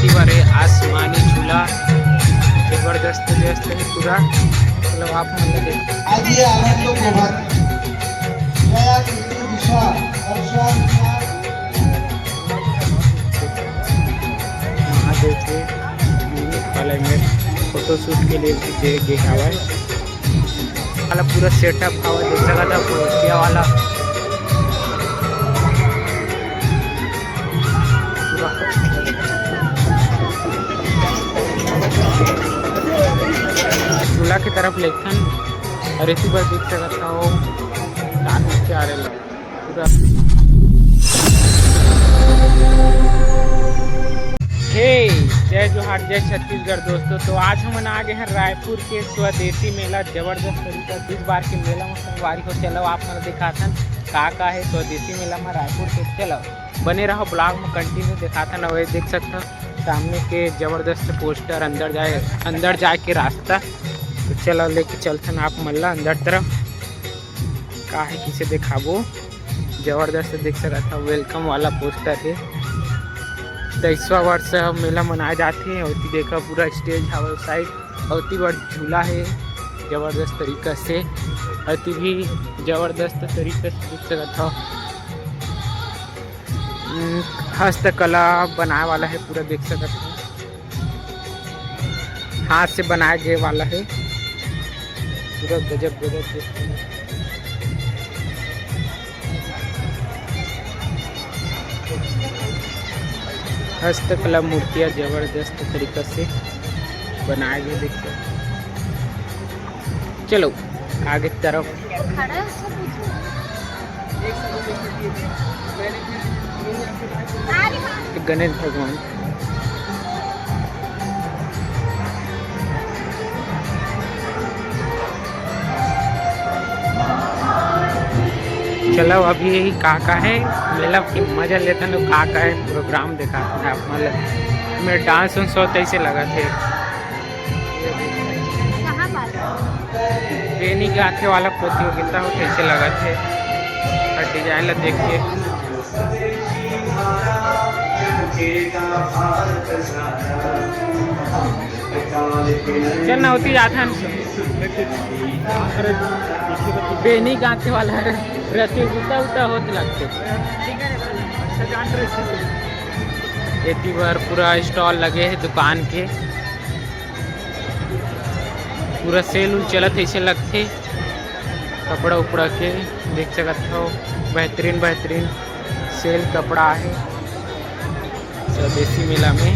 एती बार है आसमानी झूला जबरदस्त व्यस्त है पूरा। मतलब आप मतलब आजी आनंद प्रभात जया कीर्ति दिशा वर्षा महादेव के वाले में फोटोशूट के लिए भी दे गए हवा वाला पूरा सेटअप हवा देख सका था पूरा वाला चूल्हा की तरफ लेखन और इसी पर देख सका था वो नीचे आ रहे पूरा। हे जय जोहार जय छत्तीसगढ़ दोस्तों। तो आज हम आ गए हैं रायपुर के स्वदेशी मेला जबरदस्त तरीका से। इस बार के मेला में संगवारी को चलो आप मैंने दिखा था का है स्वदेशी मेला में रायपुर के। चलो बने रहो ब्लॉग में कंटिन्यू दिखा था ना वही देख सकता सामने के जबरदस्त पोस्टर अंदर जाए के रास्ता। तो चलो लेके चलते आप मल्ला अंदर तरफ का है किसे दिखाबो जबरदस्त देख सका था वेलकम वाला पोस्टर है। 23वां वर्ष मेला मनाए जाते हैं और देखा पूरा स्टेज हवा साइड बहुत ही बड़ा झूला है जबरदस्त तरीका से अति भी जबरदस्त तरीके से देख सका था। हस्तकला बनाए वाला है पूरा देख सका था हाथ से बनाया गए वाला है पूरा गजब गजब। हस्तकला मूर्तियाँ जबरदस्त तरीका से बनाए गए देख सकते। चलो आगे की तरफ गणेश भगवान चलो अभी यही का है मेला की मजा लेते हैं का है प्रोग्राम दिखाते हैं आप मतलब मेरे डांस उन सौ तैसे लगा थे बेनी गाथे वाला प्रतियोगिता हो कैसे लगा थे और डिजाइन ला देख के चलना होती जाता बेनी गाथे वाला प्रतियोगिता उता होते लगते एती बार पूरा स्टॉल लगे हैं दुकान के पूरा सेल उल चलत ऐसे लगते कपड़ा उपड़ा के देख सकते हो बेहतरीन सेल कपड़ा है स्वदेशी मेला में।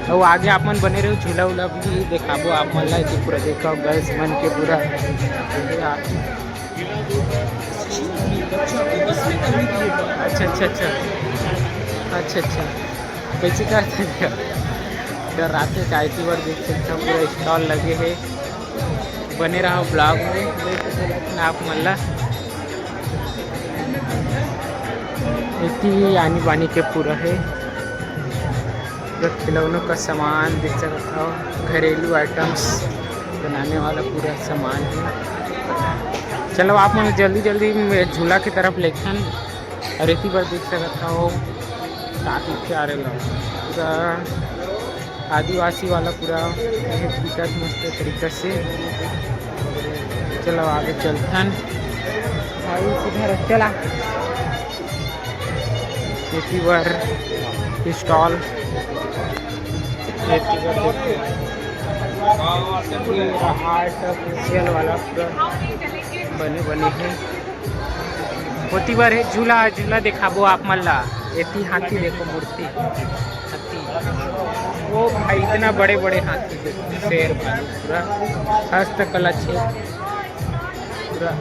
और आगे आप मन बने रहो झूला उला भी दिखाबो आप मन ला पूरा देखो गर्ल्स मन के पूरा अच्छा कैसे करते इधर रात में चायती बार देख सकते हो पूरा स्टॉल लगे हैं बने रहो ब्लॉग में देख सकते आप मल्ला इतनी आनी बानी के पूरा है पूरा खिलौनों का सामान देख सकते हो घरेलू आइटम्स बनाने वाला पूरा सामान है। चलो आप मुझे जल्दी झूला की तरफ लेखन और इसी पर देख सकता हो काफ़ी प्यारे पूरा आदिवासी वाला पूरा मस्त तरीके से। चलो आगे चलथन भाई किधर चला इसी बार स्टॉल आर्टिफिशियल वाला पूरा बने हैं होती बार है झूला दिखाबो आप मल्ला एती हाथी देखो मूर्ति हाथी वो भाई इतना बड़े हाथी देखो शेर पूरा हस्तकला पूरा।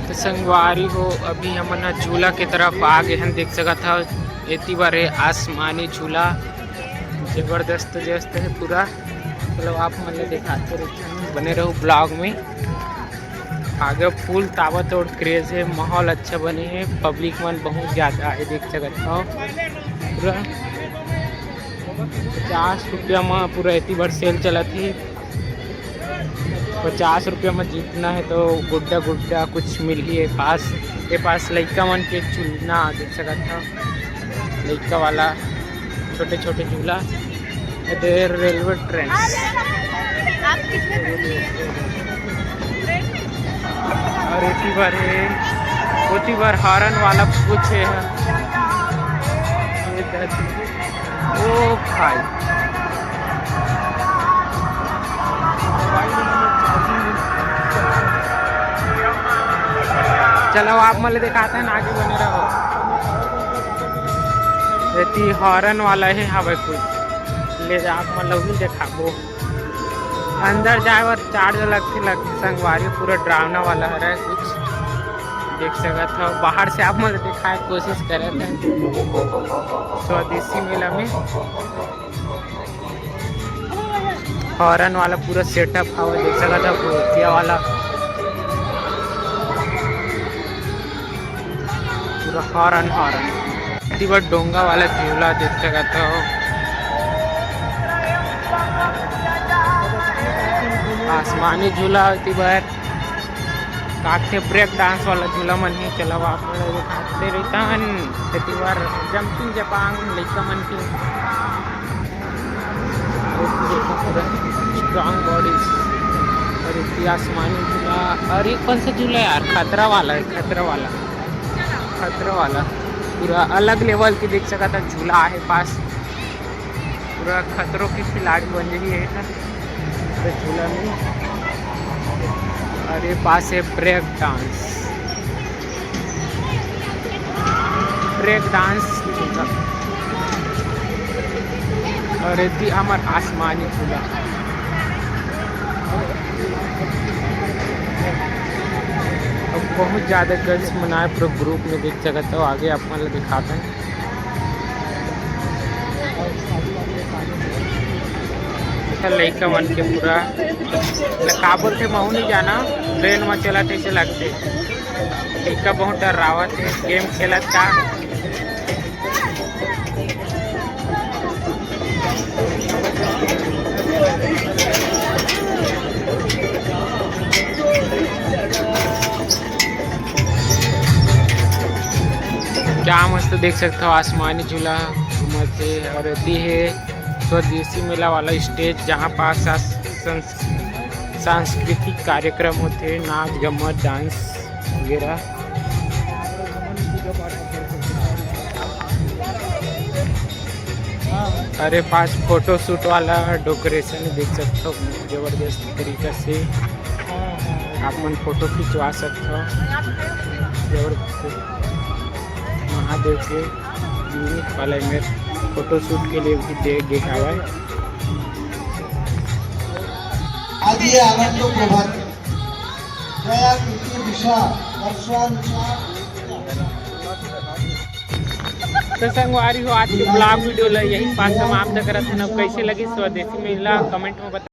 तो संगवारी हो अभी हम झूला की तरफ आ गए हैं देख सका था एती बार है आसमानी झूला जबरदस्त है पूरा। चलो आप मतलब दिखाते रहते बने रहो ब्लॉग में। आगे फूल ताबा तोड़ क्रेज है माहौल अच्छा बने है पब्लिक मन बहुत ज़्यादा है देख सकते हो पूरा 50 रुपया में पूरा इतनी बार सेल चला थी 50 रुपया में जीतना है तो गुड्डा कुछ मिल ही है पास लड़का मन के चुनना देख सकता था लड़का वाला छोटे छोटे झूला, इधर रेलवे ट्रेन। और इसी बार हॉर्न वाला कुछ है। ओ भाई चलो आप मुझे दिखाते हैं, आगे बने रहो। यदि हॉर्न वाला है हवे कुछ ले जा, आप मतलब भी दिखाबो। अंदर जाए और चार्ज लगती संगवारी पूरा डरावना वाला है कुछ देख सकत हो। बाहर से आप मुझे दिखाए कोशिश करे थे स्वदेशी मेला में। हॉर्न वाला पूरा सेटअप हवा देख सकत हो, भूतिया वाला पूरा हॉर्न। बार डोंगा वाला झूला देख सकत हो। आसमानी झूला होती बार काटे ब्रेक डांस वाला झूला मन ही चला आप दिखाते रहता हन। बार जंपिंग जपांग लड़का मन की स्ट्रॉन्ग बॉडीज। और इतनी आसमानी झूला। और ये कौन सा झूला है यार? खतरा वाला है, खतरा वाला पूरा अलग लेवल की देख सकता था झूला है पास। पूरा खतरों की खिलाड़ी बन रही है तो झूला में। और ये पास है ब्रेक डांस झूला। और ये हमार आसमानी झूला। बहुत ज़्यादा गर्ल्स मनाए पूरे ग्रुप में देख सकते हो। आगे आप मतलब दिखाते हैं। लड़का बन के पूरा काबुल थे महू नहीं जाना, ट्रेन में चला थे लगते। लड़का बहुत डर रहा थे गेम खेलत का। क्या मस्त देख सकते हो आसमानी झूला मजे। और यदि है स्वदेशी मेला वाला स्टेज जहाँ पास सांस्कृतिक कार्यक्रम होते, नाच गम्मत डांस वगैरह। अरे पास फोटो शूट वाला डेकोरेशन देख सकते हो जबरदस्त तरीका से। आप मन फोटो खिंचवा सकते हो जबरदस्त। महादेव के यूनिक वाला में फोटो शूट के लिए भी देखा हुआ है। आज ये आनंद प्रभात जया कीर्ति दिशा वर्षान तो संगवारी हो आज के ब्लॉग वीडियो यही पास समाप्त करते हैं। अब कैसे लगी स्वदेशी मेला कमेंट में बता।